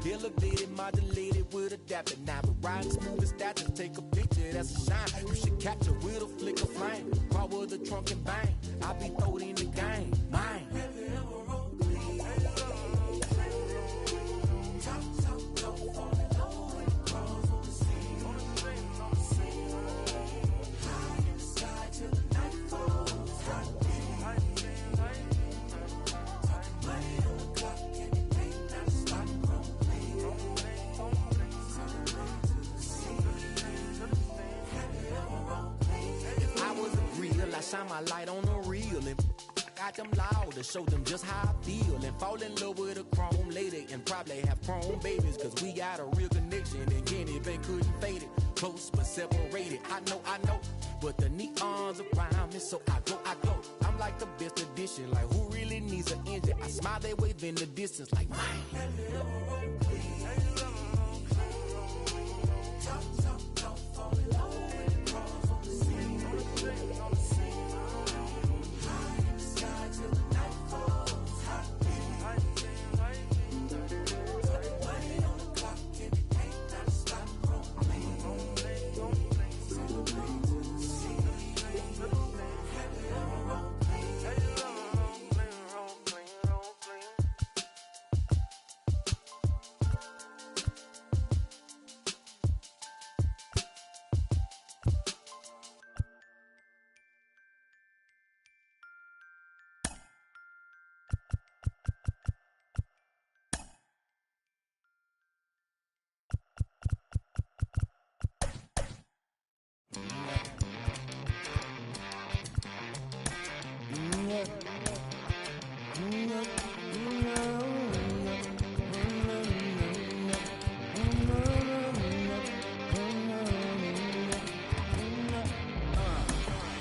Elevated, modulated with adapter. Now we're riding smooth as that. Just take a picture, that's a shine. You should capture with a flick of flame. Crawl with the trunk and bang. I be throwed in the game. Mine. I shine my light on the real and I got them loud to show them just how I feel and fall in love with a chrome lady and probably have chrome babies cause we got a real connection and Kenny Bang couldn't fade it. Close but separated, I know, but the neons around me so I glow. I'm like the best edition, like who really needs an engine? I smile, they wave in the distance like man.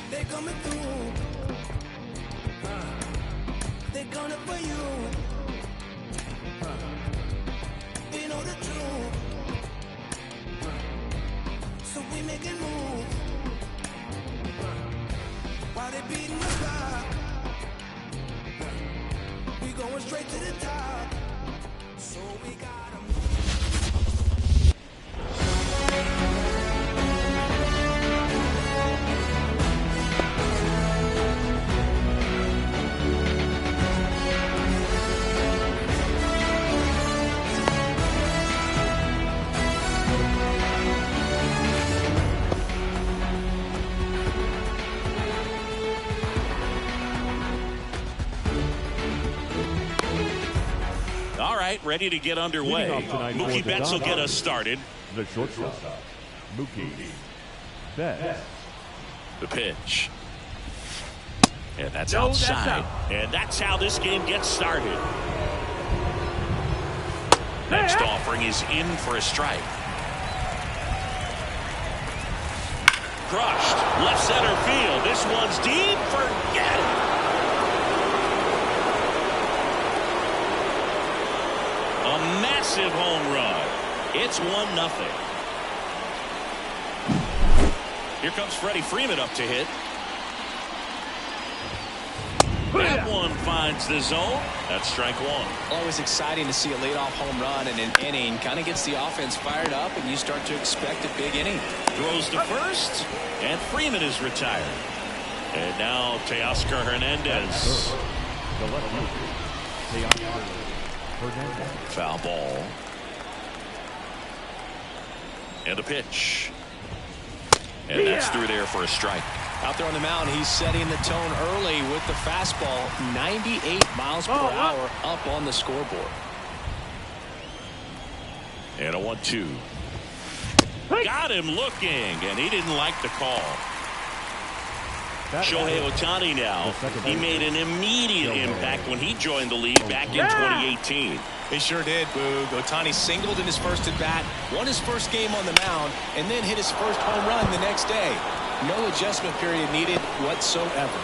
They're coming through. They're coming for you. They know the truth. So we making moves. While they beating the clock, we going straight to the top. So we got 'em. All right, ready to get underway. Mookie Betts will get us started. The shortstop, Mookie Betts. The pitch. And that's outside. And that's how this game gets started. Next offering is in for a strike. Crushed. Left center field. This one's deep. Forget it. A massive home run. It's 1-0. Here comes Freddie Freeman up to hit. That one finds the zone. That's strike one. Always exciting to see a leadoff home run in an inning. Kind of gets the offense fired up, and you start to expect a big inning. Throws to first, and Freeman is retired. And now Teoscar Hernandez. The left fielder, Hernandez. Foul ball. And a pitch. And that's through there for a strike. Out there on the mound, he's setting the tone early with the fastball. 98 miles per hour up on the scoreboard. And a 1-2. Got him looking, and he didn't like the call. Shohei Ohtani now. He made an immediate impact when he joined the league back in 2018. He sure did, Boog. Ohtani singled in his first at-bat, won his first game on the mound, and then hit his first home run the next day. No adjustment period needed whatsoever.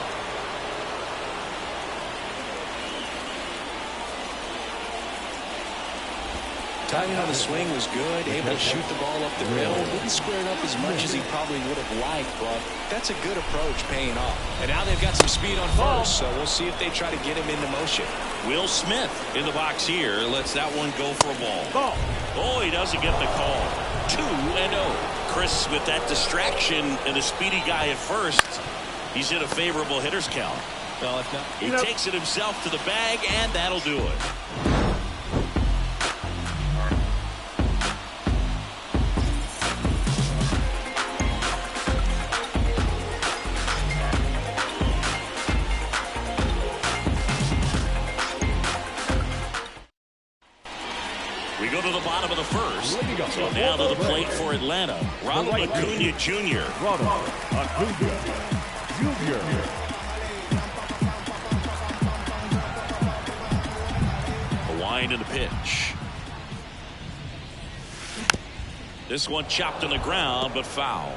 Timing on the swing was good, able to shoot the ball up the middle. Didn't square it up as much as he probably would have liked, but that's a good approach paying off. And now they've got some speed on first, so we'll see if they try to get him into motion. Will Smith in the box here lets that one go for a ball. Oh, he doesn't get the call. 2-0. Chris, with that distraction and a speedy guy at first, he's in a favorable hitter's count. Well, if not, he takes it himself to the bag, and that'll do it. We go to the bottom of the first. So now to the plate for Atlanta. Ronald Acuna Jr. Ronald Acuna Jr. A wind in the pitch. This one chopped on the ground, but foul.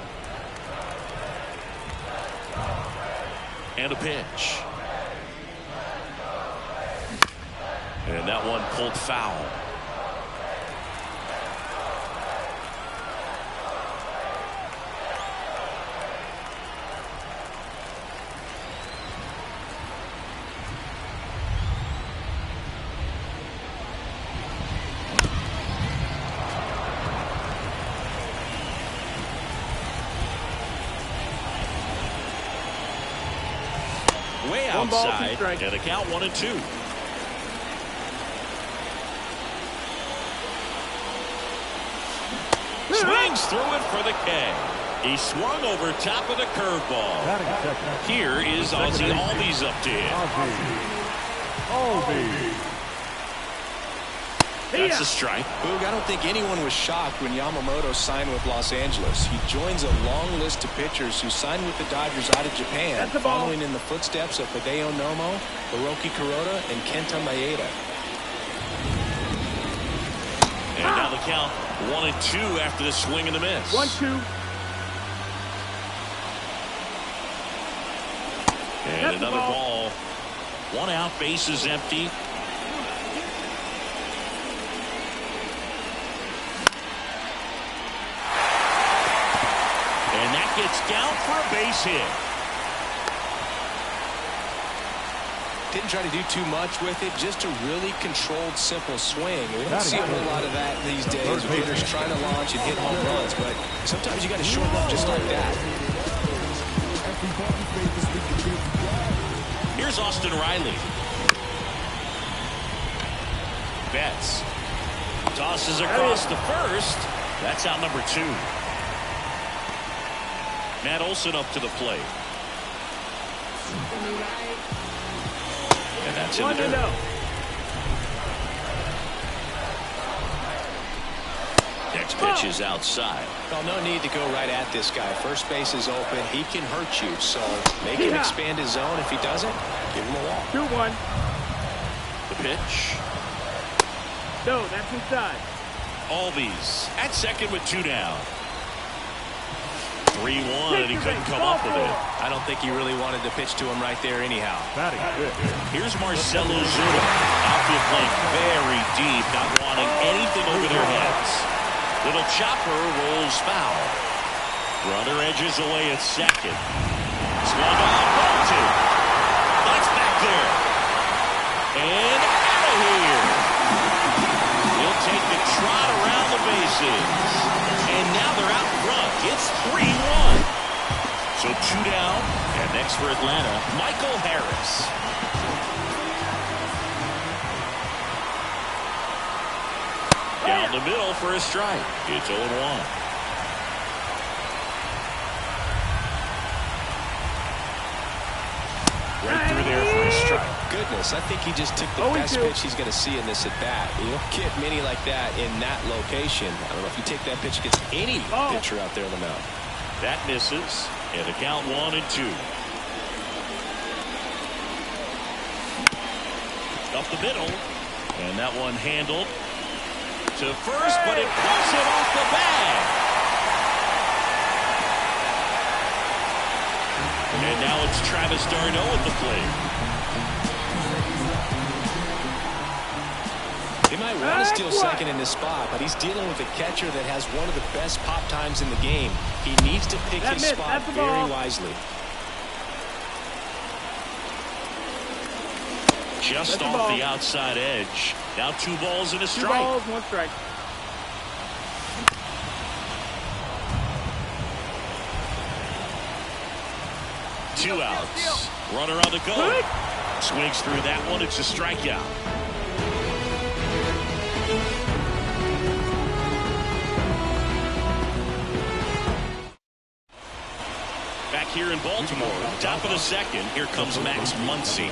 And a pitch. And that one pulled foul. Way outside, and a count 1-2. Swings through it for the K. He swung over top of the curveball. Here is Ozzie Albies up to him. That's a strike. Boog, I don't think anyone was shocked when Yamamoto signed with Los Angeles. He joins a long list of pitchers who signed with the Dodgers out of Japan, following in the footsteps of Hideo Nomo, Hiroki Kuroda, and Kenta Maeda. And now the count 1-2 after the swing and the miss. 1-2. And another ball. One out, bases empty. And that gets down for a base hit. Didn't try to do too much with it, just a really controlled, simple swing. We don't see a whole lot of that these days with hitters trying to launch and hit home runs, but sometimes you got to shorten up just like that. Here's Austin Riley. Betts tosses across the first. That's out number 2. Matt Olson up to the plate. And that's in the dirt. Next pitch is outside. Well, no need to go right at this guy. First base is open. He can hurt you, so make him expand his zone. If he doesn't, give him a walk. 2-1. The pitch. No, that's inside. Albies at second with 2 down. 3-1, and he couldn't come up with it. I don't think he really wanted to pitch to him right there anyhow. Here's Marcell Ozuna. Outfield playing very deep, not wanting anything over their heads. Little chopper rolls foul. Runner edges away at second. Swung on, ball 2. That's back there. And out of here. He'll take the trot around the bases. And now they're out front. It's 3-1. So 2 down. And next for Atlanta, Michael Harris. Down the middle for a strike. It's 0-1. Right through there for a strike. Goodness, I think he just took the best pitch he's going to see in this at bat. You don't get many like that in that location. I don't know if you take that pitch against any pitcher out there on the mound. That misses, and the count 1-2. Up the middle, and that one handled to first, but it pulls it off the bag. And now it's Travis d'Arnaud at the plate. He might want to steal second in this spot, but he's dealing with a catcher that has one of the best pop times in the game. He needs to pick his spot very wisely. Just That's off the the outside edge. Now 2 balls and a 2 strike. balls, 1 strike. Two outs. Runner on the go. Good. Swings through that one. It's a strikeout. Back here in Baltimore, top of the second, here comes Max Muncy.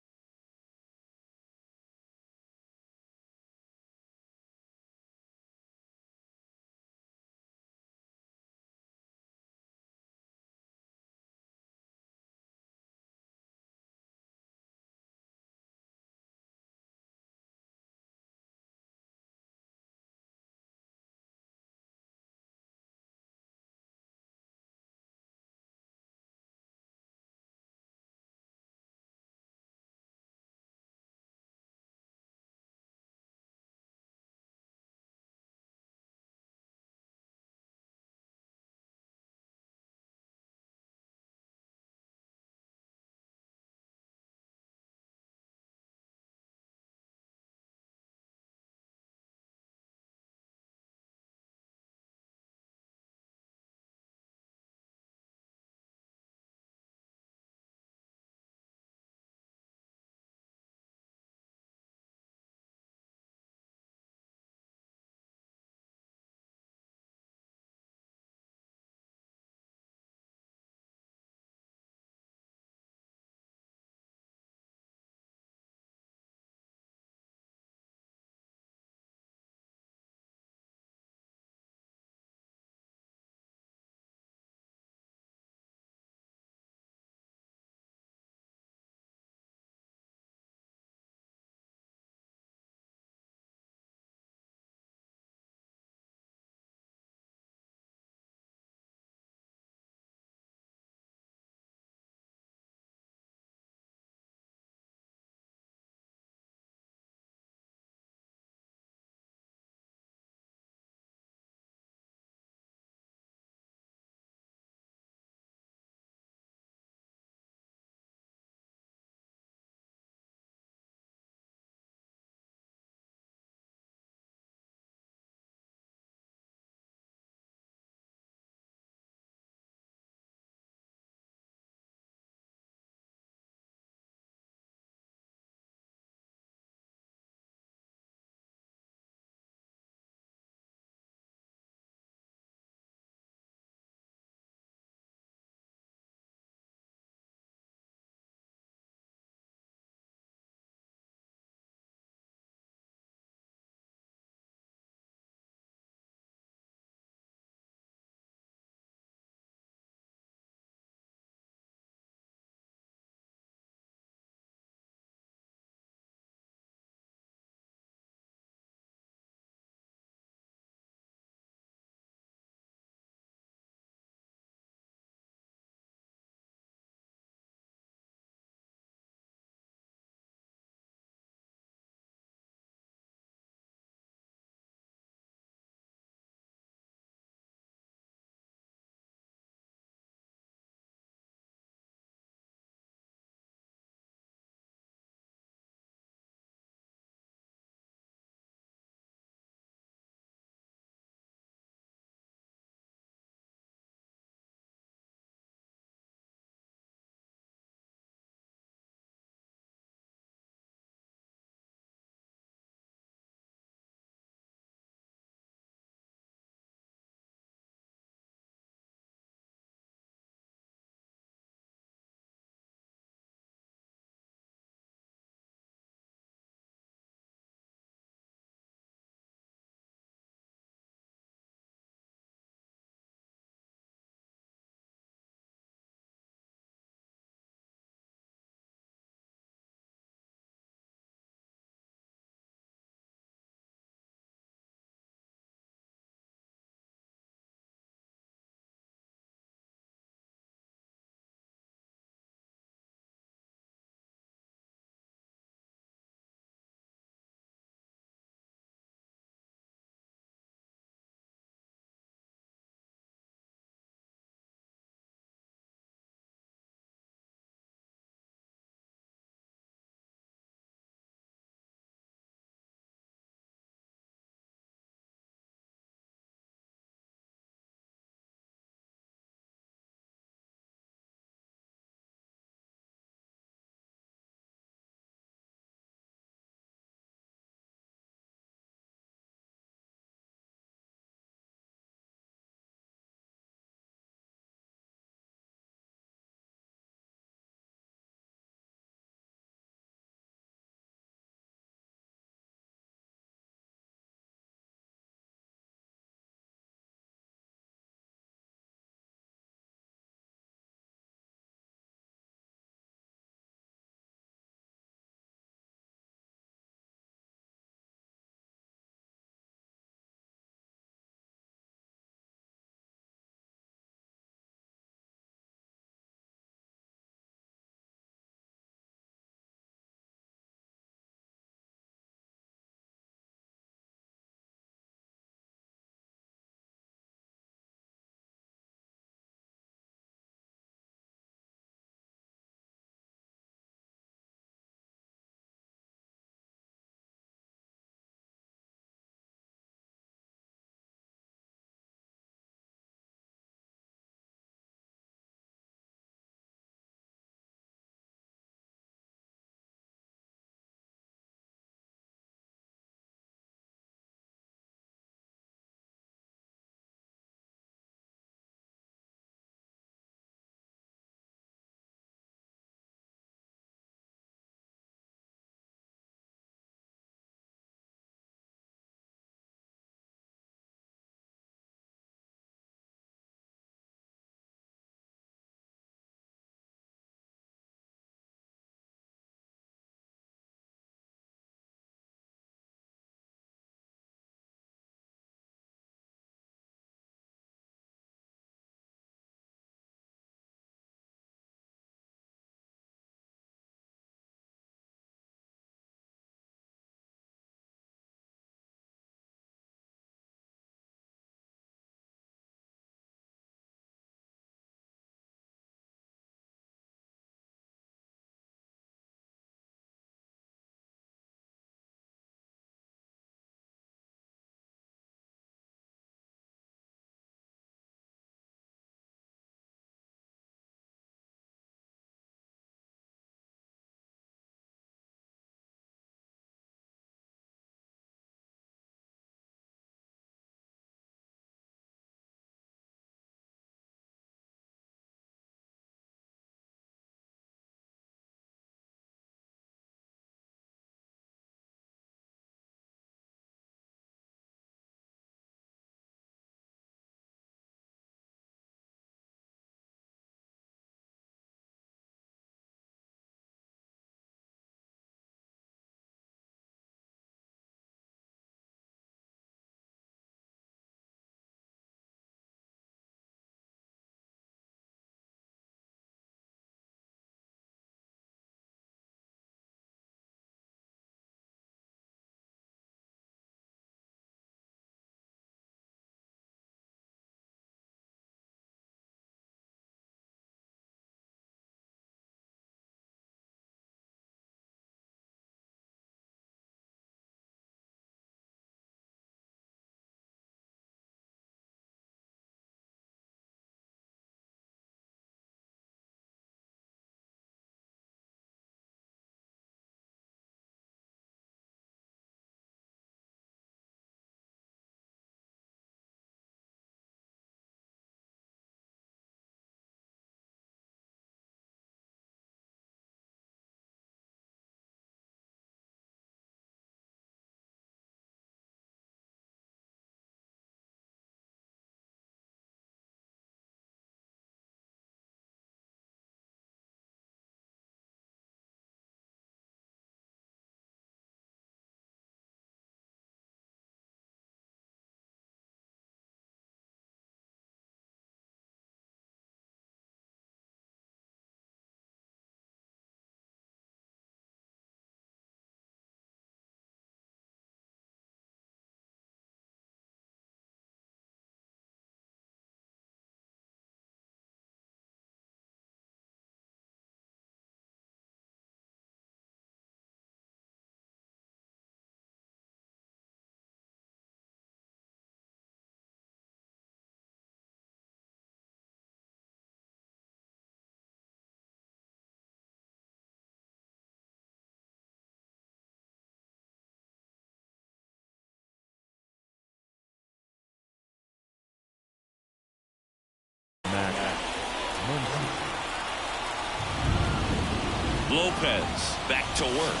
Lopez back to work.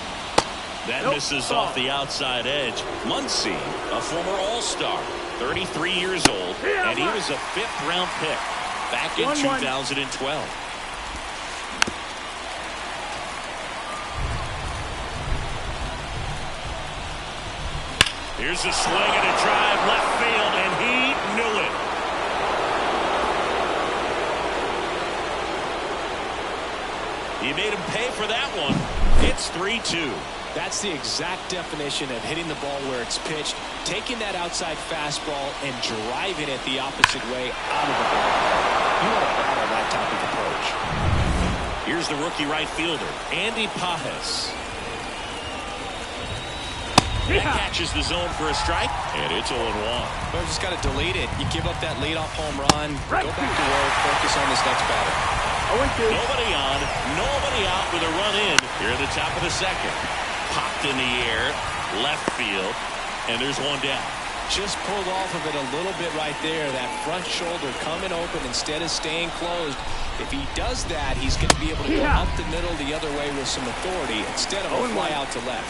That misses off the outside edge. Muncy, a former All-Star, 33 years old, and he was a 5th-round pick back in 2012. Here's a swing and a drive left field, and he knew it. He made him pay for that one. It's 3-2. That's the exact definition of hitting the ball where it's pitched, taking that outside fastball and driving it the opposite way out of the ball. You want to battle that type of approach. Here's the rookie right fielder, Andy Pajes. That catches the zone for a strike, and it's 0-1. Well, just got to delete it. You give up that leadoff home run, go back to work, focus on this next batter. Nobody on, nobody out with a run in here at the top of the second. Popped in the air, left field, and there's one down. Just pulled off of it a little bit right there. That front shoulder coming open instead of staying closed. If he does that, he's going to be able to go up the middle the other way with some authority instead of a fly out to left.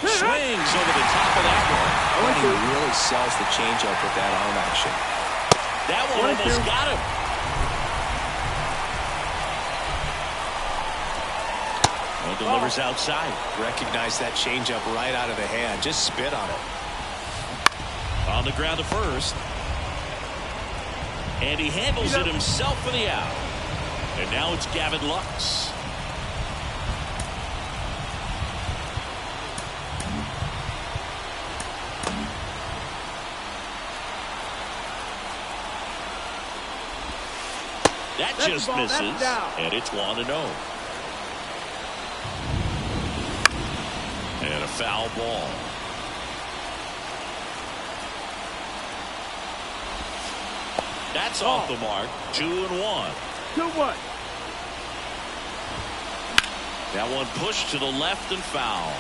Swings over the top of that one. And he really sells the changeup with that arm action. That one almost got him. Well, delivers outside. Recognize that changeup right out of the hand. Just spit on it. On the ground to first. And he handles it himself for the out. And now it's Gavin Lux. That just misses, and it's 1-0. And a foul ball. That's off the mark. 2-1. 2-1. That one pushed to the left and foul.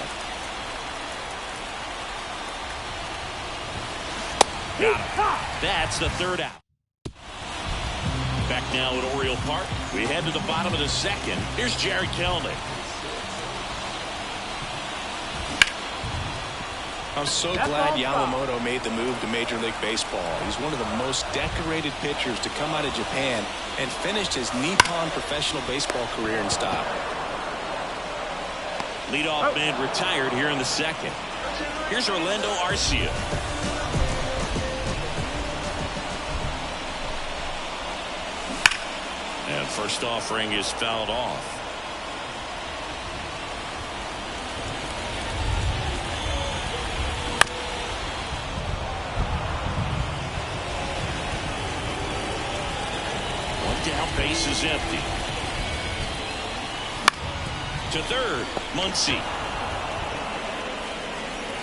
Got him. That's the third out. Back now at Oriole Park. We head to the bottom of the second. Here's Jerry Kelnick. I'm so glad Yamamoto made the move to Major League Baseball. He's one of the most decorated pitchers to come out of Japan and finished his Nippon professional baseball career in style. Leadoff man retired here in the second. Here's Orlando Arcia. And first offering is fouled off. One down, base is empty. To third, Muncy.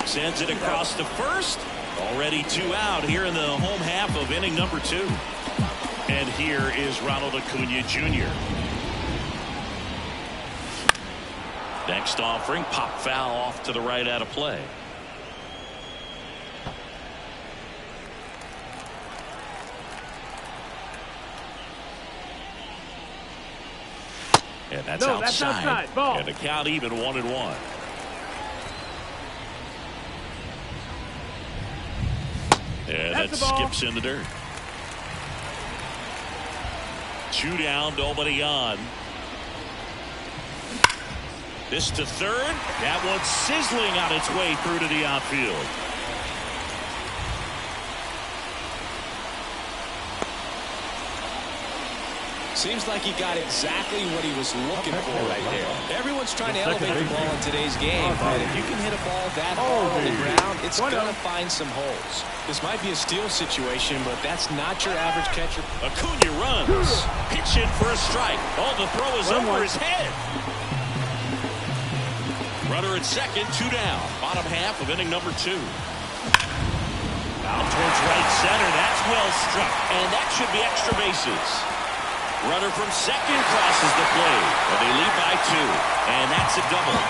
Sends it across to first. Already 2 out here in the home half of inning number 2. And here is Ronald Acuna Jr. Next offering, pop foul off to the right out of play. And that's outside. Ball. And the count even 1-1. And that skips in the dirt. 2 down, nobody on. This to third. That one's sizzling on its way through to the outfield. Seems like he got exactly what he was looking for right there. Everyone's trying to elevate the ball in today's game, but if you can hit a ball that hard on the ground, it's going to find some holes. This might be a steal situation, but that's not your average catcher. Acuna runs. Pitch in for a strike. Oh, the throw is over his head. Runner at second, 2 down. Bottom half of inning number 2. Out towards right center. That's well struck. And that should be extra bases. Runner from second crosses the plate. And they lead by 2. And that's a double.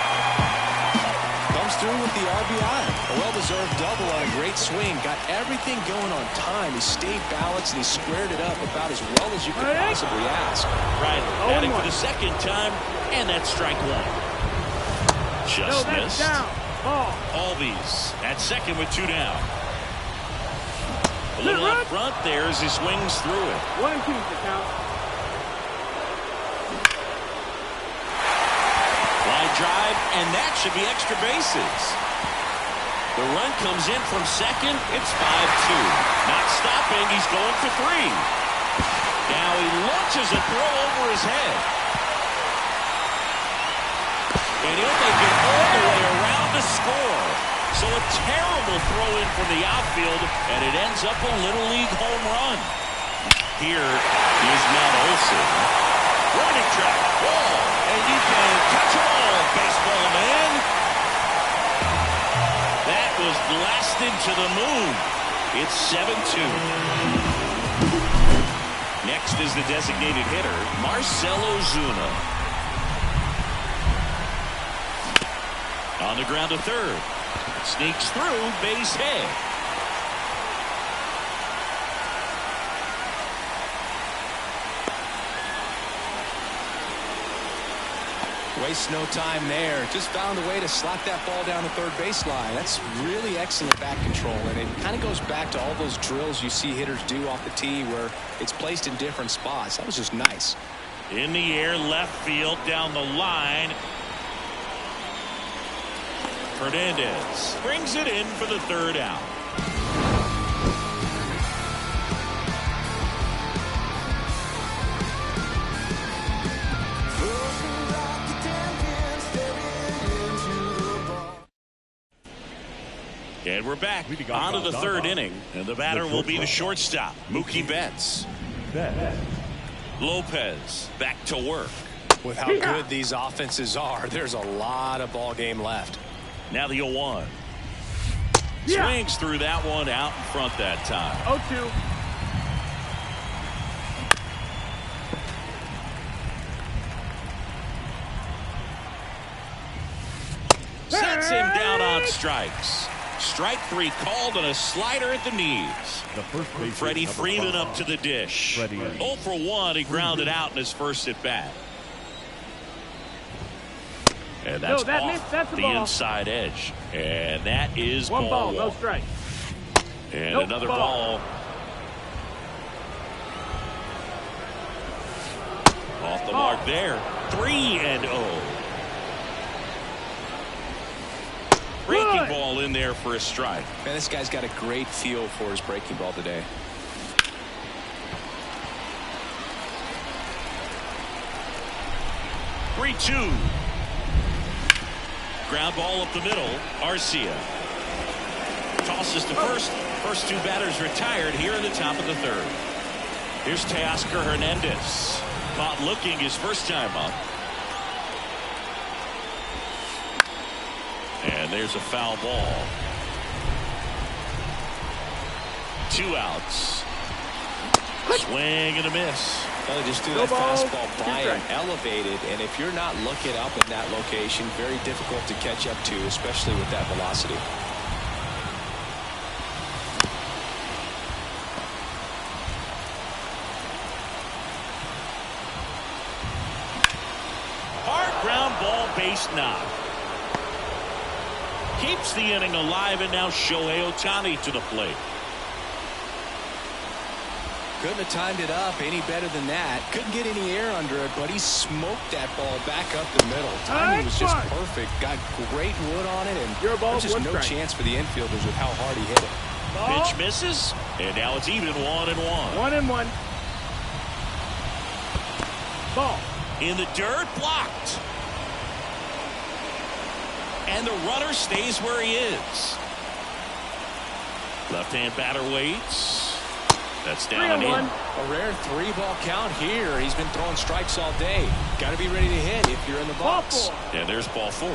Comes through with the RBI. A well-deserved double on a great swing. Got everything going on time. He stayed balanced and he squared it up about as well as you could possibly ask. Right, batting for the second time, and that's strike one. Just missed. Down. Ball. Albies at second with 2 down. A little up front there as he swings through it. 1 and 2 to count. Line drive, and that should be extra bases. The run comes in from second. It's 5-2. Not stopping. He's going for 3. Now he launches a throw over his head. And he'll make it all the way around to score. So a terrible throw in from the outfield, and it ends up a Little League home run. Here is Matt Olson. Warning track, ball, and you can catch them all, baseball man. That was blasted to the moon. It's 7-2. Next is the designated hitter, Marcell Ozuna. On the ground to third. Sneaks through, base hit. Wastes no time there. Just found a way to slap that ball down the third baseline. That's really excellent bat control, and it kind of goes back to all those drills you see hitters do off the tee where it's placed in different spots. That was just nice. In the air, left field, down the line. Hernandez brings it in for the third out. And we're back on to the third inning, and the batter will be the shortstop, Mookie Betts. Lopez back to work. With how good these offenses are, there's a lot of ball game left. Now the 0-1. Swings through that one out in front that time. 0-2. Sets him down on strikes. Strike 3 called on a slider at the knees. Freddie Freeman up to the dish. 0 for 1. He grounded out in his first at bat. And that's that's the ball. inside edge. And that is one ball, one. no strike. And another ball. Off the mark there. 3-0. Breaking ball in there for a strike. Man, this guy's got a great feel for his breaking ball today. Three-two. Ground ball up the middle. Arcia tosses to first. First 2 batters retired here in the top of the third. Here's Teoscar Hernandez. Caught looking his first time up. And there's a foul ball. 2 outs. Swing and a miss. Well, they just threw that fastball by him, elevated, and if you're not looking up in that location, very difficult to catch up to, especially with that velocity. Hard ground ball, base knock. Keeps the inning alive, and now Shohei Ohtani to the plate. Couldn't have timed it up any better than that. Couldn't get any air under it, but he smoked that ball back up the middle. Timing was just perfect. Got great wood on it, and there's just no chance for the infielders with how hard he hit it. Pitch misses, and now it's even 1-1. 1-1. Ball. In the dirt, blocked. And the runner stays where he is. Left-hand batter waits. That's down and in. A rare 3-ball count here. He's been throwing strikes all day. Got to be ready to hit if you're in the box. And there's ball 4.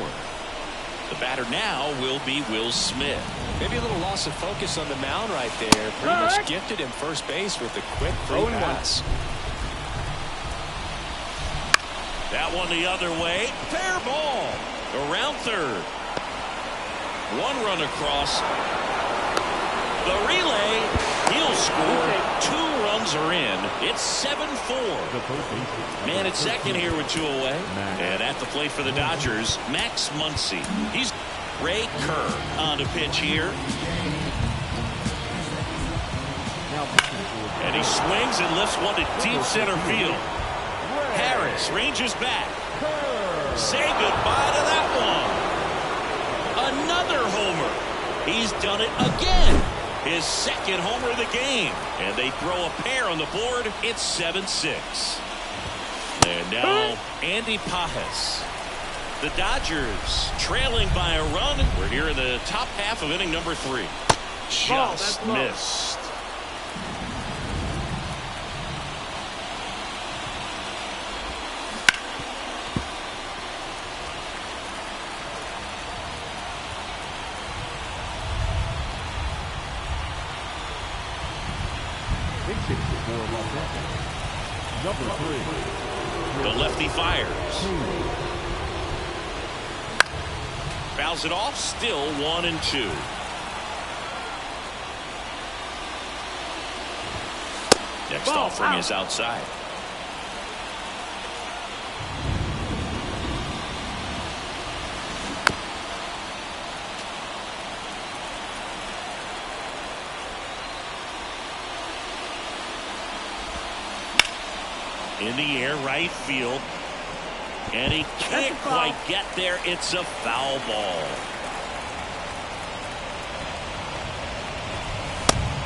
The batter now will be Will Smith. Maybe a little loss of focus on the mound right there. Pretty much gifted him first base with a quick free pass. That one the other way. Fair ball. Around third. One run across. The relay. He'll score. 2 runs are in. It's 7-4. Man at second here with 2 away. And at the plate for the Dodgers, Max Muncy. He's Ray Kerr on the pitch here. And he swings and lifts one to deep center field. Harris ranges back. Say goodbye to that one. Another homer. He's done it again. His second homer of the game. And they throw a pair on the board. It's 7-6. And now Andy Pajes. The Dodgers trailing by a run. We're here in the top half of inning number 3. Just missed. Number 3. The lefty fires. Fouls it off. Still 1-2. Next offering is outside. In the air, right field. And he can't quite get there. It's a foul ball.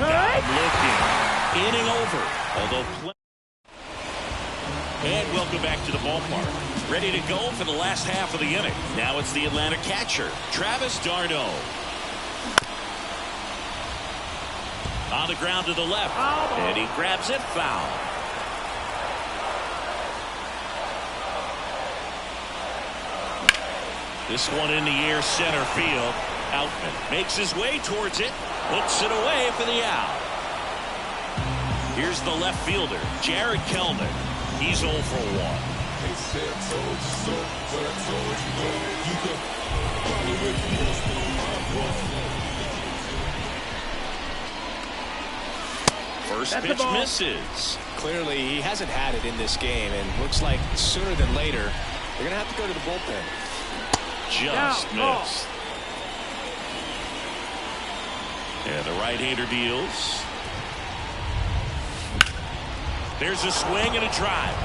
Got him looking. Inning over. And welcome back to the ballpark. Ready to go for the last half of the inning. Now it's the Atlanta catcher, Travis d'Arnaud. On the ground to the left. And he grabs it, foul. This one in the air, center field. Outman makes his way towards it. Puts it away for the out. Here's the left fielder, Jared Kelman. He's 0 for 1. First pitch misses. Clearly, he hasn't had it in this game, and looks like sooner than later, they're going to have to go to the bullpen. Just missed. And the right-hander deals. There's a swing and a drive.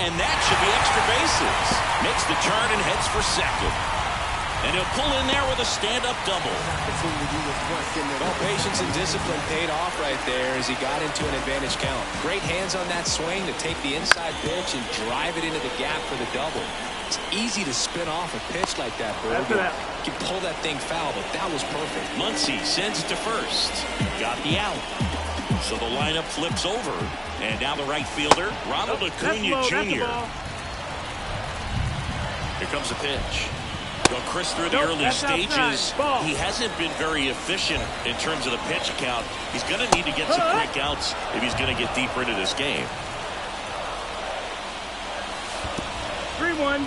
And that should be extra bases. Makes the turn and heads for second. And he'll pull in there with a stand-up double. Well, patience and discipline paid off right there as he got into an advantage count. Great hands on that swing to take the inside pitch and drive it into the gap for the double. It's easy to spin off a pitch like that, Berg. You can pull that thing foul, but that was perfect. Muncy sends it to first. Got the out. So the lineup flips over. And now the right fielder, Ronald Acuna Jr. Here comes the pitch. Well, Chris, through the early stages, he hasn't been very efficient in terms of the pitch count. He's going to need to get some quick outs if he's going to get deeper into this game. 3-1.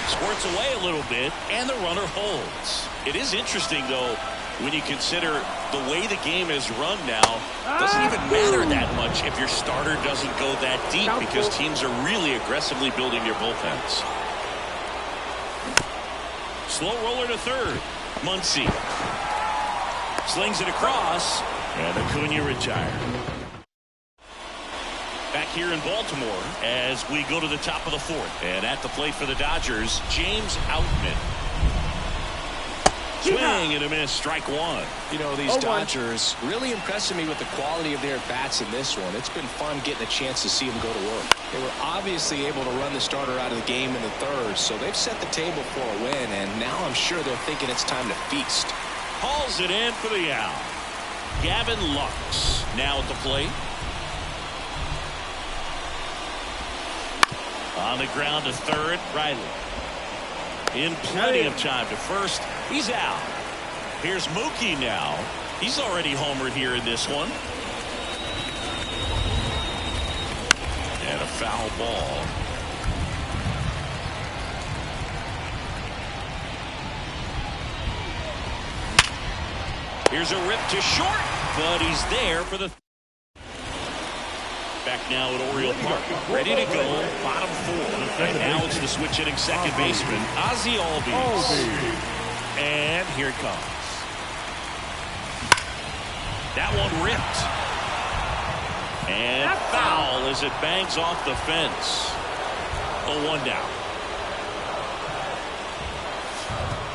Squirts away a little bit, and the runner holds. It is interesting, though, when you consider the way the game is run now. It doesn't even matter that much if your starter doesn't go that deep because teams are really aggressively building their bullpens. Slow roller to third. Muncy slings it across, and Acuna retired. Back here in Baltimore as we go to the top of the 4th. And at the plate for the Dodgers, James Outman. Swing and a miss, strike 1. You know, these Dodgers really impressing me with the quality of their bats in this one. It's been fun getting a chance to see them go to work. They were obviously able to run the starter out of the game in the 3rd, so they've set the table for a win, and now I'm sure they're thinking it's time to feast. Hauls it in for the out. Gavin Lux now at the plate. On the ground to third, Riley. In plenty of time to first. He's out. Here's Mookie now. He's already homered here in this one. And a foul ball. Here's a rip to short, but he's there for the... Back now at Oriole Park, ready to go, bottom 4. And now it's the switch hitting second baseman, Ozzie Albies. And here it comes. That one ripped. And foul as it bangs off the fence. 0-1 down.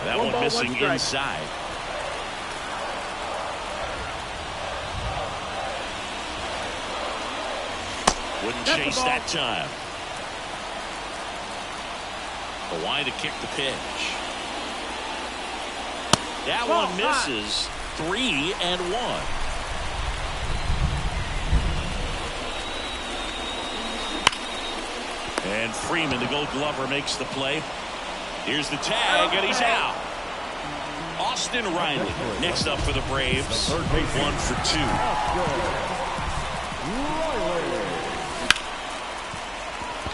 That one missing inside. Wouldn't chase that time. Allá to kick the pitch. That one misses. 3-1. And Freeman, the Gold Glover, makes the play. Here's the tag, and he's out. Austin Riley next up for the Braves. 1 for 2.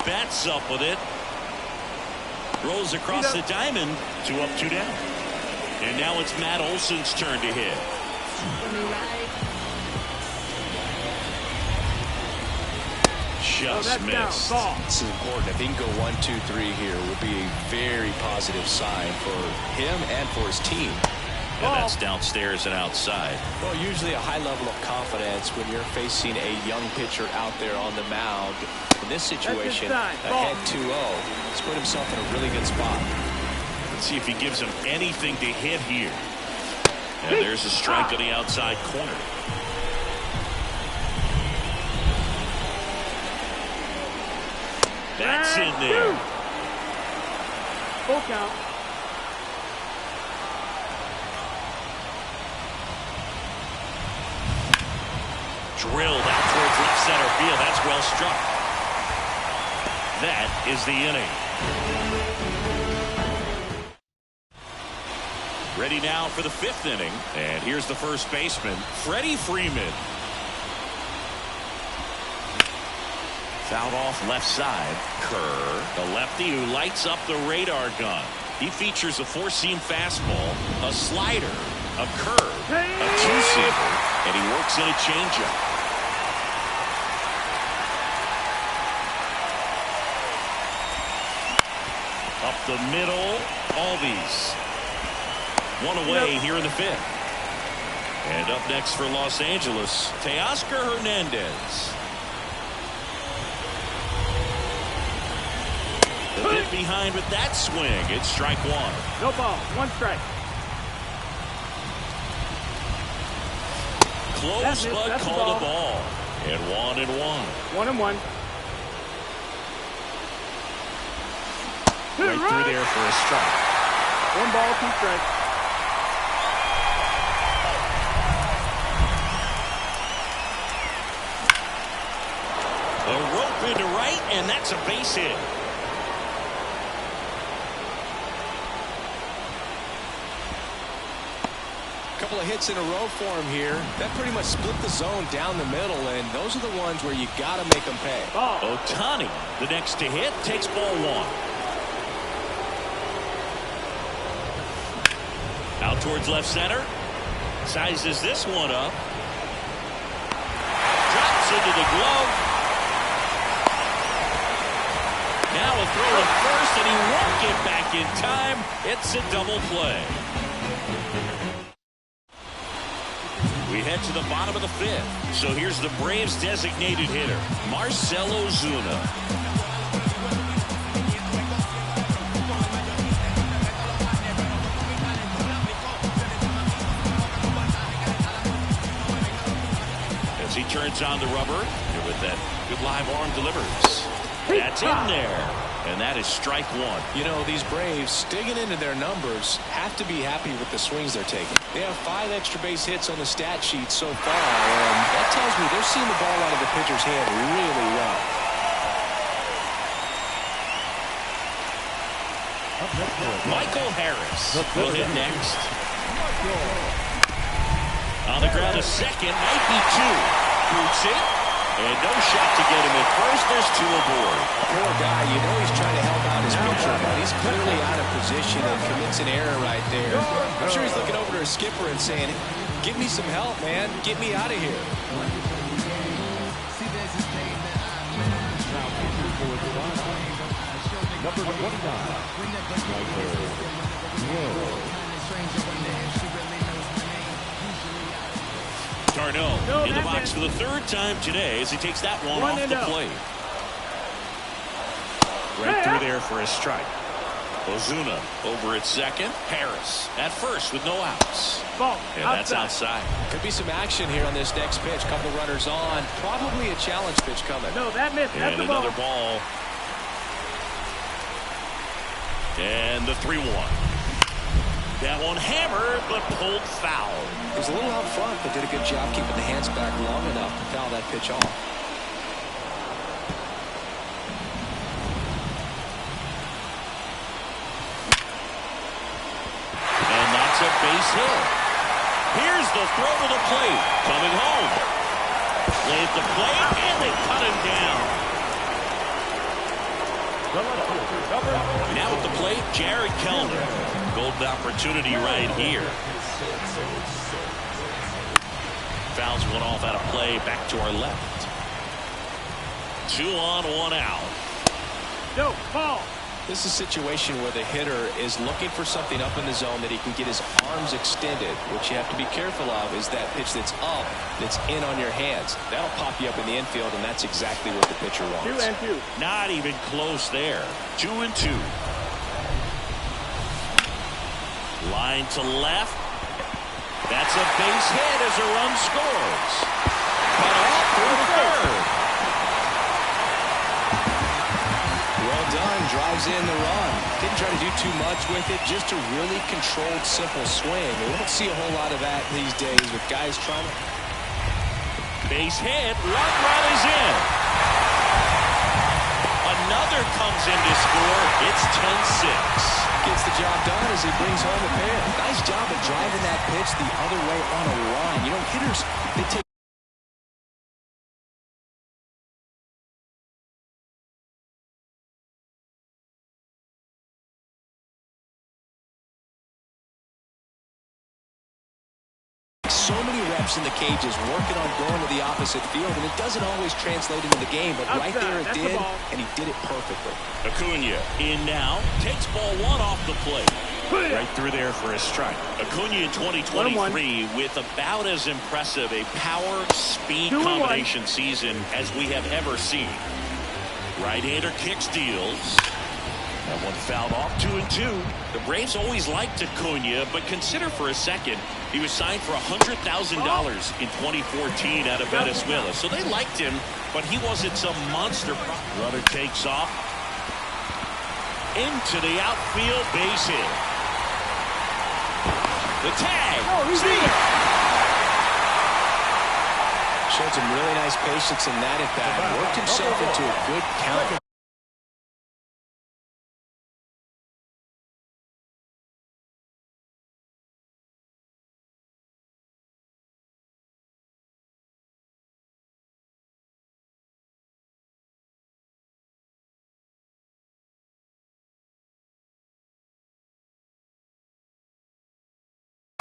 Bats up with it. Rolls across the diamond. 2 up, 2 down. And now it's Matt Olson's turn to hit. Just missed. This is important. If he can go 1, 2, 3 here, would be a very positive sign for him and for his team. And that's downstairs and outside. Well, usually a high level of confidence when you're facing a young pitcher out there on the mound. In this situation, ahead 2-0, he's put himself in a really good spot. Let's see if he gives him anything to hit here. And there's a strike on the outside corner. That's in there. Full count. Drilled out towards left center field. That's well struck. That is the inning. Ready now for the 5th inning. And here's the first baseman, Freddie Freeman. Fouled off left side. Kerr, the lefty who lights up the radar gun. He features a 4-seam fastball, a slider, a curve, a 2-seamer, and he works in a changeup. Up the middle, Albies. 1 away here in the 5th. And up next for Los Angeles, Teoscar Hernandez. A bit behind with that swing. It's strike 1. No ball. 1 strike. Close, but called a ball. And 1-1. 1-1. Right through there for a strike. 1 ball, 2 strikes. A rope into right, and that's a base hit. Couple of hits in a row for him here. That pretty much split the zone down the middle, and those are the ones where you got to make them pay. Ohtani, the next to hit, takes ball 1. Out towards left center. Sizes this one up. Drops into the glove. Now a throw at first, and he won't get back in time. It's a double play. We head to the bottom of the 5th. So here's the Braves' designated hitter, Marcell Ozuna. As he turns on the rubber, and with that good live arm delivers. That's in there. And that is strike 1. You know, these Braves, digging into their numbers, have to be happy with the swings they're taking. They have 5 extra base hits on the stat sheet so far, and that tells me they're seeing the ball out of the pitcher's hand really well. Michael Harris will hit next. On the ground, a second, might be 2. Boots it. And no shot to get him at first. There's 2 aboard. Poor guy. You know he's trying to help out his pitcher, but he's clearly out of position and commits an error right there. I'm sure he's looking over to his skipper and saying, Give me some help, man. Get me out of here. Number 29. Darno in the box for the third time today as he takes that one off the plate. Right through there for a strike. Ozuna over at second. Harris at first with no outs. And that's outside. Could be some action here on this next pitch. Couple runners on. Probably a challenge pitch coming. No, that missed. That's And another ball. And the 3-1. That one hammered, but pulled foul. He was a little out front, but did a good job keeping the hands back long enough to foul that pitch off. And that's a base hit. Here's the throw to the plate. Coming home. Play at the plate, and they cut him down. Now at the plate, Jared Kellner. Golden opportunity right here. Fouls one off out of play. Back to our left. 2 on, 1 out. No, ball. This is a situation where the hitter is looking for something up in the zone that he can get his arms extended. What you have to be careful of is that pitch that's up, that's in on your hands. That'll pop you up in the infield, and that's exactly what the pitcher wants. 2-2. Not even close there. 2-2. Line to left. That's a base hit as a run scores. Cut off for the third. Well done. Drives in the run. Didn't try to do too much with it. Just a really controlled, simple swing. We don't see a whole lot of that these days with guys trying to... Base hit. One run is in. Another comes in to score. It's 10-6. Gets the job done as he brings home a pair. Nice job of driving that pitch the other way on a line. You know, hitters, they take so many reps in the cages working on going to the opposite field, and it doesn't always translate into the game, but right there it did, and he did it perfectly. Acuna in now, takes ball 1 off the plate. Right through there for a strike. Acuna in 2023 with about as impressive a power-speed combination season as we have ever seen. Right-hander kicks, deals. That one fouled off. 2-2. The Braves always liked Acuna, but consider for a second he was signed for $100,000 in 2014 out of Venezuela. So they liked him, but he wasn't some monster. Runner takes off into the outfield, base hit. The tag. Showed some really nice patience in that at bat. Worked himself into a good count.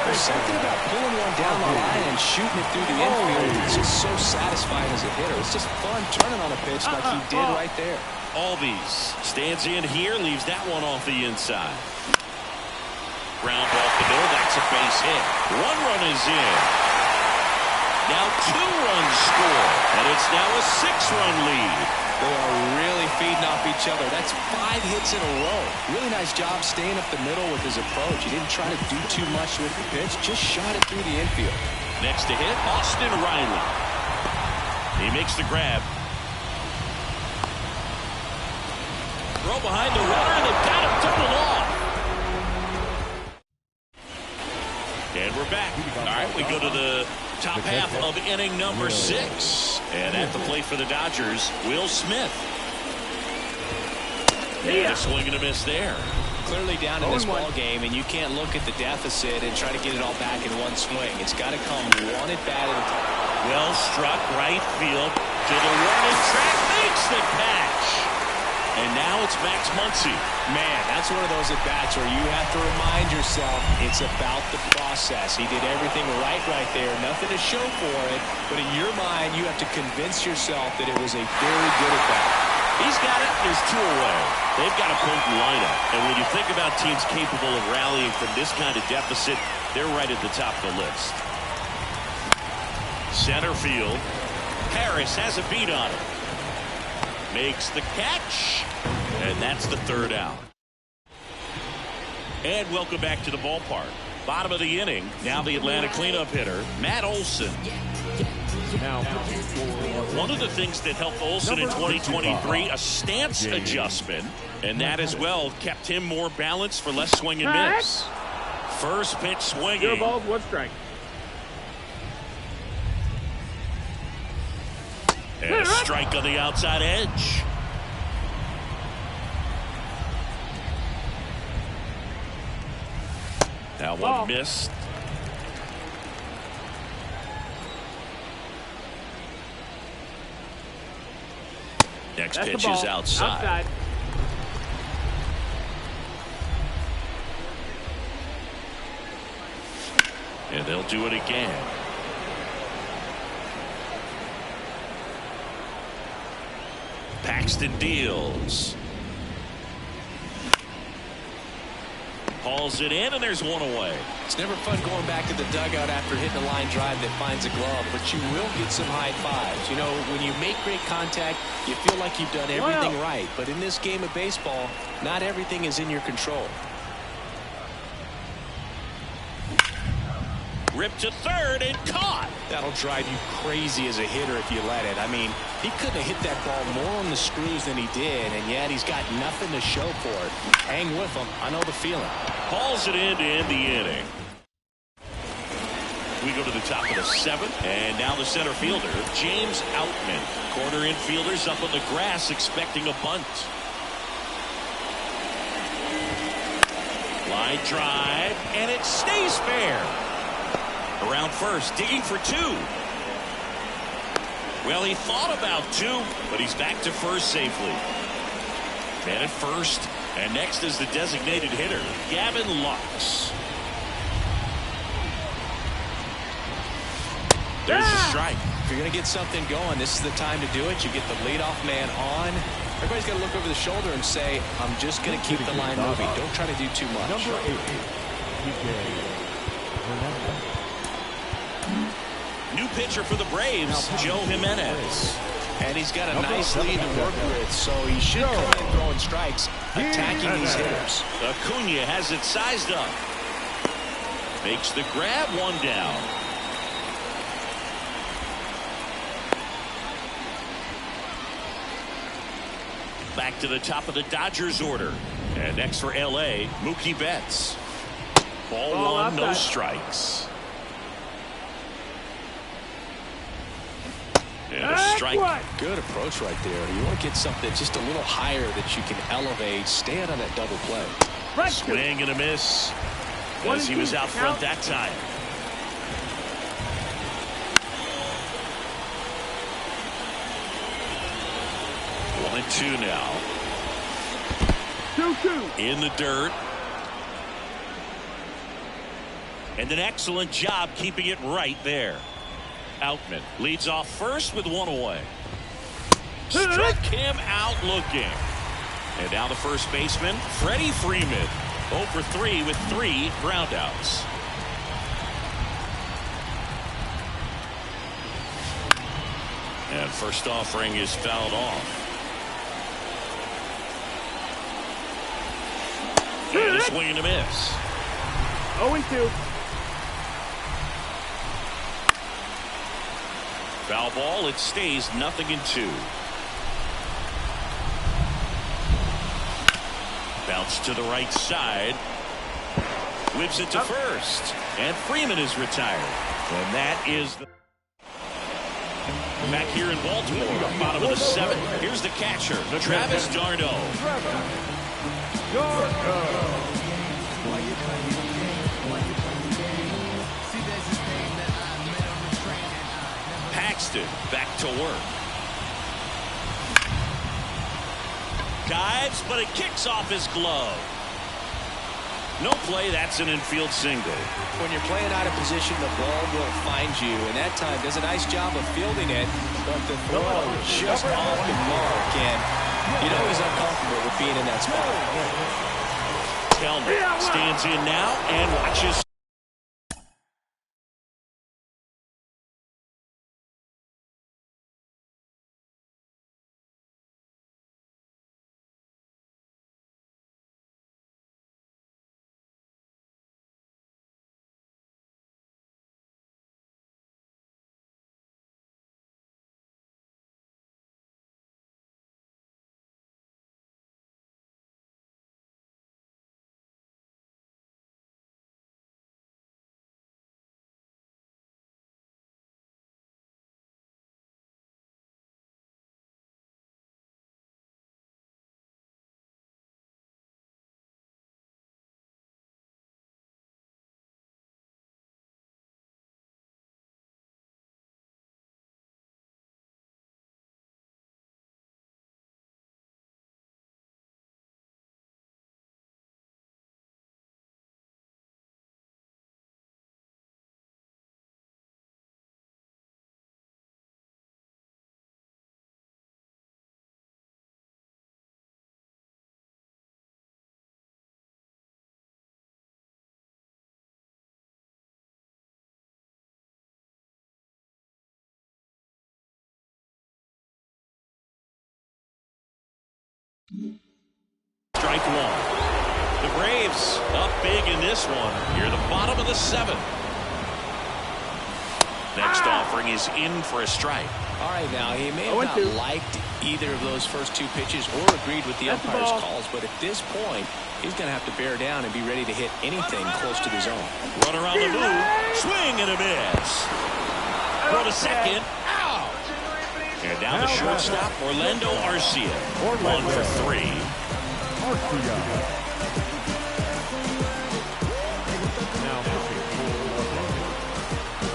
There's something about pulling one down the line and shooting it through the infield. It's just so satisfying as a hitter. It's just fun turning on a pitch like he did right there. Albies stands in here, leaves that one off the inside. Ground off the middle, that's a base hit. 1 run is in. Now 2 runs score, and it's now a 6-run lead. They are really feeding off each other. That's 5 hits in a row. Really nice job staying up the middle with his approach. He didn't try to do too much with the pitch, just shot it through the infield. Next to hit, Austin Riley. He makes the grab. Throw behind the runner, and they've got him doubled off. And we're back. All right, we go to the top half of inning number 6. And at the plate for the Dodgers, Will Smith. And a swing and a miss there. Clearly down in this ball game, and you can't look at the deficit and try to get it all back in one swing. It's got to come one at bat at a time. Well struck right field to the running track, makes the catch. And now it's Max Muncy. Man, that's one of those at-bats where you have to remind yourself it's about the process. He did everything right there. Nothing to show for it. But in your mind, you have to convince yourself that it was a very good at-bat. He's got it. There's 2 away. They've got a potent lineup. And when you think about teams capable of rallying from this kind of deficit, they're right at the top of the list. Center field. Harris has a beat on it. Makes the catch. And that's the 3rd out. And welcome back to the ballpark. Bottom of the inning. Now the Atlanta cleanup hitter, Matt Olson. Now, One of the things that helped Olson in 2023, a stance adjustment. And that as well kept him more balanced for less swing and miss. First pitch swinging. 0 balls, 1 strike. And a strike on the outside edge. Now one missed. Next pitch is outside. And they'll do it again. Paxton deals. Hauls it in, and there's 1 away. It's never fun going back to the dugout after hitting a line drive that finds a glove, but you will get some high fives. You know, when you make great contact, you feel like you've done everything right. But in this game of baseball, not everything is in your control. Ripped to third and caught. That'll drive you crazy as a hitter if you let it. I mean, he couldn't have hit that ball more on the screws than he did, and yet he's got nothing to show for it. Hang with him. I know the feeling. Hauls it in to end the inning. We go to the top of the 7th, and now the center fielder, James Outman. Corner infielders up on the grass expecting a bunt. Line drive, and it stays fair. Around first, digging for 2. Well, he thought about 2, but he's back to first safely. Man at first, and next is the designated hitter, Gavin Lux. There's a strike. If you're going to get something going, this is the time to do it. You get the leadoff man on. Everybody's got to look over the shoulder and say, I'm just going to keep the line moving. Don't try to do too much. number 8, New pitcher for the Braves, Joe Jimenez. And he's got a nice lead to work with, so he should come in throwing strikes, attacking these hitters. Acuna has it sized up. Makes the grab, 1 down. Back to the top of the Dodgers order. And next for L.A., Mookie Betts. Ball 1, no strikes. And a strike. Good approach right there. You want to get something just a little higher that you can elevate. Stay out on that double play. Swing and a miss. As he was out front that time. One and 2 now. 2-2. In the dirt. And an excellent job keeping it right there. Outman leads off first with 1 away. Struck him out looking. And now the first baseman, Freddie Freeman. 0 for 3 with 3 groundouts. And first offering is fouled off. And a swing and a miss. 0-2. Foul ball, it stays 0-2. Bounce to the right side. Whips it to first. And Freeman is retired. And that is the... Back here in Baltimore, bottom of the 7th. Here's the catcher, Travis d'Arnaud. Paxton back to work. Dives, but it kicks off his glove. No play. That's an infield single. When you're playing out of position, the ball will find you, and that time does a nice job of fielding it, but the throw just off the mark, and you know he's uncomfortable with being in that spot. Kellner stands in now and watches. Strike one. The Braves up big in this one. Here, the bottom of the seventh. Next offering is in for a strike. All right, now, he may have not liked either of those first two pitches or agreed with the umpire's calls, but at this point, he's going to have to bear down and be ready to hit anything close to the zone. Runner on the move. Swing and a miss. Go to second. Out. And now the shortstop, Orlando Arcia. 1 for 3. Arcia. Now pitching for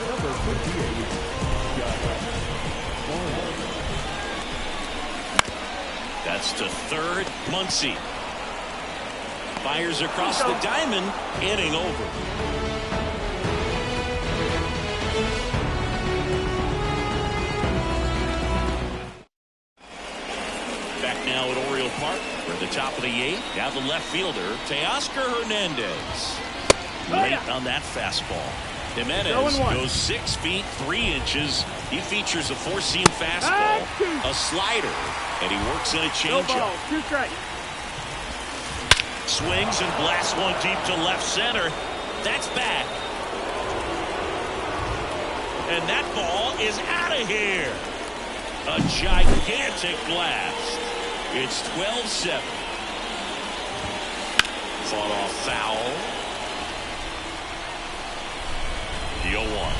number 58, That's to third. Muncy fires across the diamond. Inning over. Back now at Oriole Park. We're at the top of the 8th. Now the left fielder, Teoscar Hernandez. Late on that fastball. Jimenez goes 6 feet 3 inches. He features a 4-seam fastball, a slider, and he works in a changeup. Swings and blasts one deep to left center. That's back. And that ball is out of here. A gigantic blast. It's 12-7. Fought off foul. The 0-1.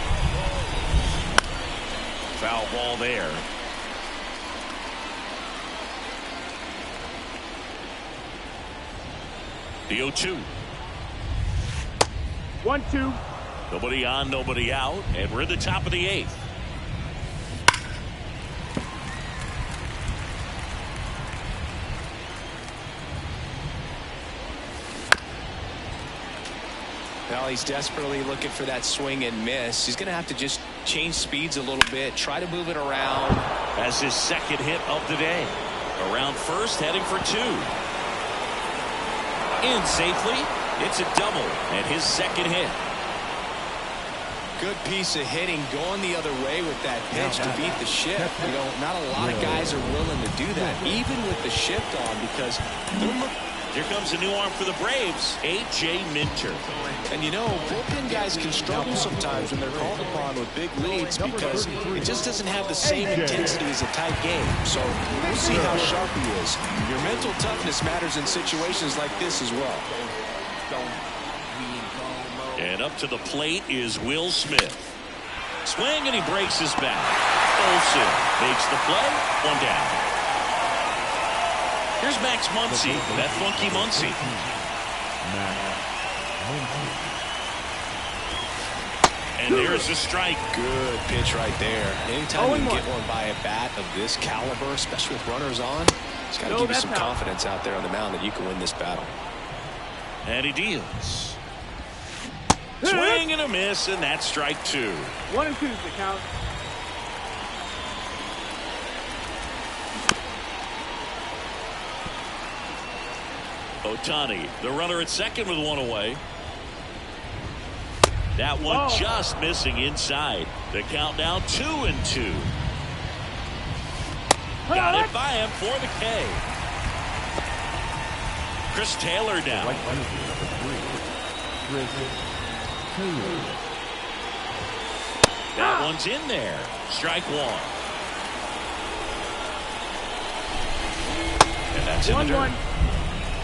Foul ball there. The 0-2. 1-2. Nobody on, nobody out, and we're at the top of the 8th. Well, he's desperately looking for that swing and miss. He's going to have to just change speeds a little bit, try to move it around. As his second hit of the day. Around first, heading for 2. In safely. It's a double and his second hit. Good piece of hitting going the other way with that pitch to beat the shift. You know, not a lot of guys are willing to do that, even with the shift on, because they're looking. Here comes a new arm for the Braves, A.J. Minter. And you know, bullpen guys can struggle sometimes when they're called upon with big leads because it just doesn't have the same intensity as a tight game. So we'll see how sharp he is. Your mental toughness matters in situations like this as well. And up to the plate is Will Smith. Swing and he breaks his back. Olsen makes the play. 1 down. Here's Max Muncy, that funky Muncy. And there's a strike. Good pitch right there. Anytime you can get one by a bat of this caliber, especially with runners on, It's got to give you some confidence out there on the mound that you can win this battle. And he deals. Swing and a miss, and that's strike 2. 1 and 2's the count. Ohtani, the runner at second with 1 away. That one just missing inside. The count now 2 and 2. Got it by him for the K. Chris Taylor down. Right fielder, number 3, Chris Taylor. That one's in there. Strike 1. And that's in the dirt.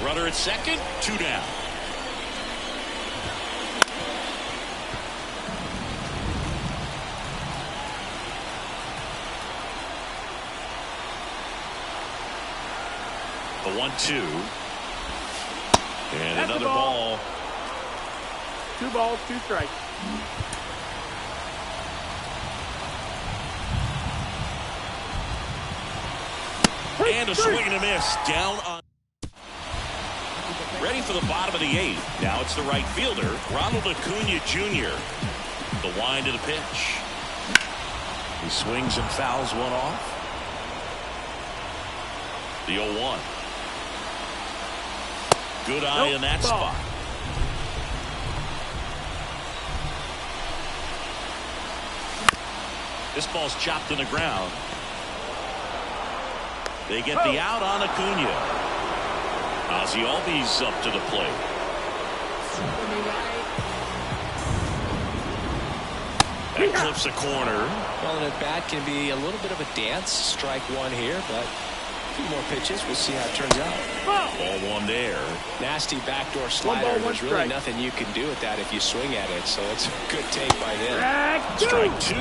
Runner at second, 2 down. The 1-2. And that's another ball. 2 balls, 2 strikes. And a swing and a miss. Down on. Ready for the bottom of the 8th. Now it's the right fielder, Ronald Acuna Jr. The wind of the pitch. He swings and fouls one off. The 0-1. Good eye in that spot. This ball's chopped in the ground. They get the out on Acuna. Ozzie Albies up to the plate. That clips a corner. Well, an at-bat can be a little bit of a dance. Strike 1 here, but a few more pitches. We'll see how it turns out. Ball 1 there. Nasty backdoor slider. There's really nothing you can do with that if you swing at it, so it's a good take by them. Strike 2.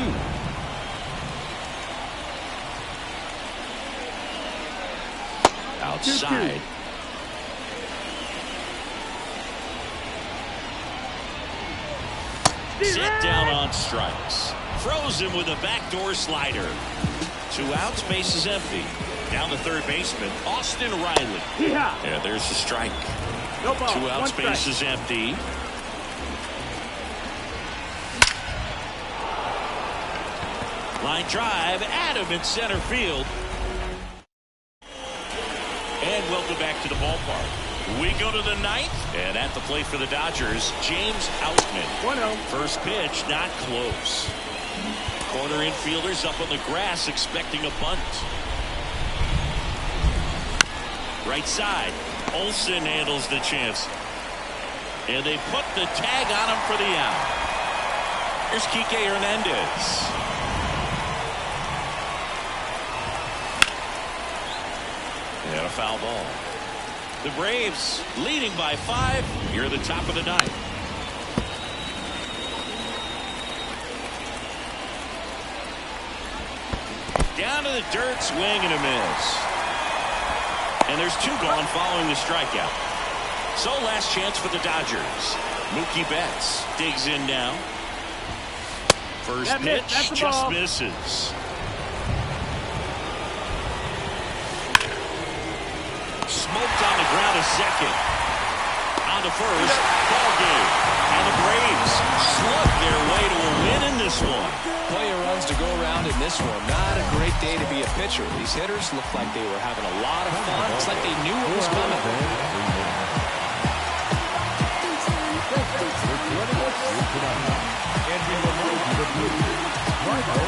Outside. Set down on strikes. Throws him with a backdoor slider. 2 outs, base is empty. Down the third baseman, Austin Riley. Yeah, there's the strike. No ball. 2 outs, base is empty. Line drive, Adam in center field. And welcome back to the ballpark. We go to the 9th, and at the plate for the Dodgers, James Outman. 1-0. First pitch, not close. Corner infielders up on the grass expecting a bunt. Right side, Olsen handles the chance. And they put the tag on him for the out. Here's Kike Hernandez. And a foul ball. The Braves leading by 5 here at the top of the 9th. Down to the dirt, swing and a miss. And there's 2 gone following the strikeout. So last chance for the Dodgers. Mookie Betts digs in now. First pitch just misses. Smoked on the ground to second. On to first. Ball game. And the Braves slug their way to a win in this one. Plenty of runs to go around in this one. Not a great day to be a pitcher. These hitters look like they were having a lot of fun. It's like they knew what was coming. And we will move to the blue. Right out,